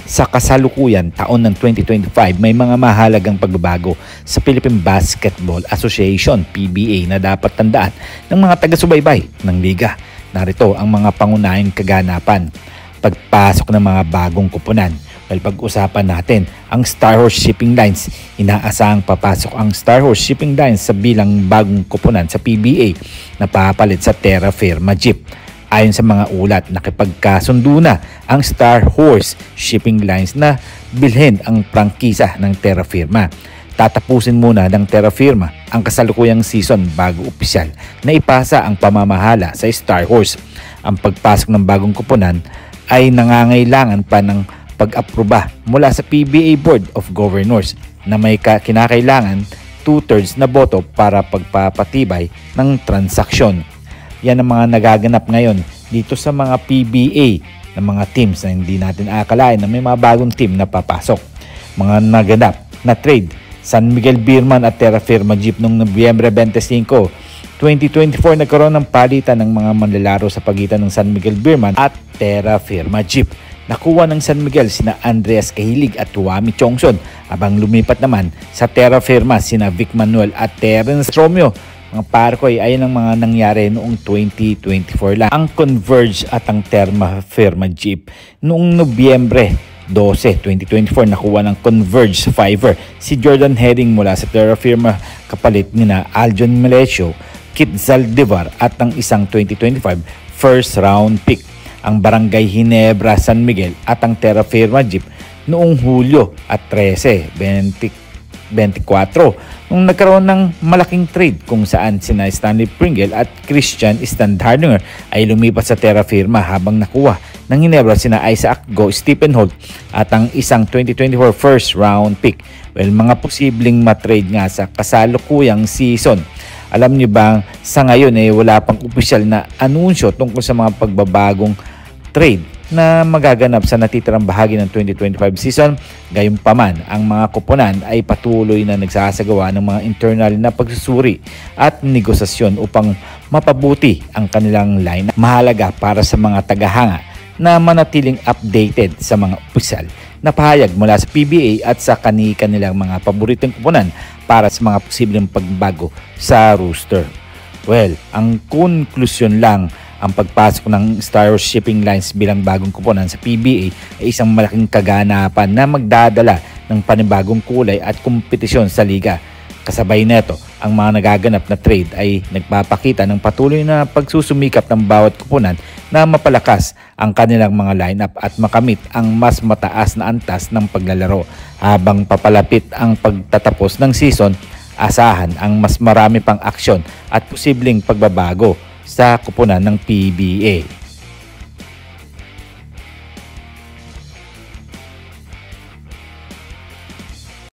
Sa kasalukuyan taon ng 2025, may mga mahalagang pagbabago sa Philippine Basketball Association (PBA) na dapat tandaan ng mga taga-subaybay ng liga. Narito ang mga pangunahing kaganapan. Pagpasok ng mga bagong kupunan. Pag-usapan natin ang Star Horse Shipping Lines. Inaasahang papasok ang Star Horse Shipping Lines sa bilang bagong kupunan sa PBA na papalit sa Terra Firma Jeep. Ayon sa mga ulat, nakipagkasundo na ang Star Horse Shipping Lines na bilhin ang prangkisa ng Terra Firma. Tatapusin muna ng Terra Firma ang kasalukuyang season bago opisyal na ipasa ang pamamahala sa Star Horse. Ang pagpasok ng bagong kupunan ay nangangailangan pa ng pag-aproba mula sa PBA Board of Governors na may kinakailangan 2/3 na boto para pagpapatibay ng transaksyon. Yan ang mga nagaganap ngayon dito sa mga PBA ng mga teams na hindi natin akalain na may mga bagong team na papasok. Mga naganap na trade: San Miguel Beerman at Terra Firma Jeep noong Nobyembre 25, 2024 nagkaroon ng palitan ng mga manlalaro sa pagitan ng San Miguel Beerman at Terra Firma Jeep. Nakuha ng San Miguel sina Andreas Cahilig at Tuami Chongson, abang lumipat naman sa Terra Firma sina Vic Manuel at Terence Romeo. Mga parkoy, ayon ang mga nangyari noong 2024 lang. Ang Converge at ang Terra Firma Jeep noong Nobyembre 12, 2024 nakuha ng Converge Fiverr si Jordan Herring mula sa Terra Firma kapalit nina Aljon Melesio, Kit Zaldivar at ang isang 2025 first round pick. Ang Barangay Ginebra San Miguel at ang Terra Firma Jeep noong Hulyo at 13, 2024 nung nagkaroon ng malaking trade kung saan sina Stanley Pringle at Christian Standhardinger ay lumipat sa Terra Firma habang nakuha ng Ginebra sina Isaac Go, Stephen Holt at ang isang 2024 first round pick. Well, mga posibleng matrade nga sa kasalukuyang season. Alam niyo ba, sa ngayon wala pang opisyal na anunsyo tungkol sa mga pagbabagong trade na magaganap sa natitirang bahagi ng 2025 season. Gayunpaman, ang mga kupunan ay patuloy na nagsasagawa ng mga internal na pagsusuri at negosasyon upang mapabuti ang kanilang line. Mahalaga para sa mga tagahanga na manatiling updated sa mga opisyal na pahayag mula sa PBA at sa kanilang mga paboritong kupunan para sa mga posibleng pagbago sa roster. Well, ang konklusyon lang, ang pagpasok ng Star Horse Shipping Lines bilang bagong kupunan sa PBA ay isang malaking kaganapan na magdadala ng panibagong kulay at kompetisyon sa liga. Kasabay nito, ang mga nagaganap na trade ay nagpapakita ng patuloy na pagsusumikap ng bawat kupunan na mapalakas ang kanilang mga lineup at makamit ang mas mataas na antas ng paglalaro. Habang papalapit ang pagtatapos ng season, asahan ang mas marami pang aksyon at posibleng pagbabago sa kupunan ng PBA.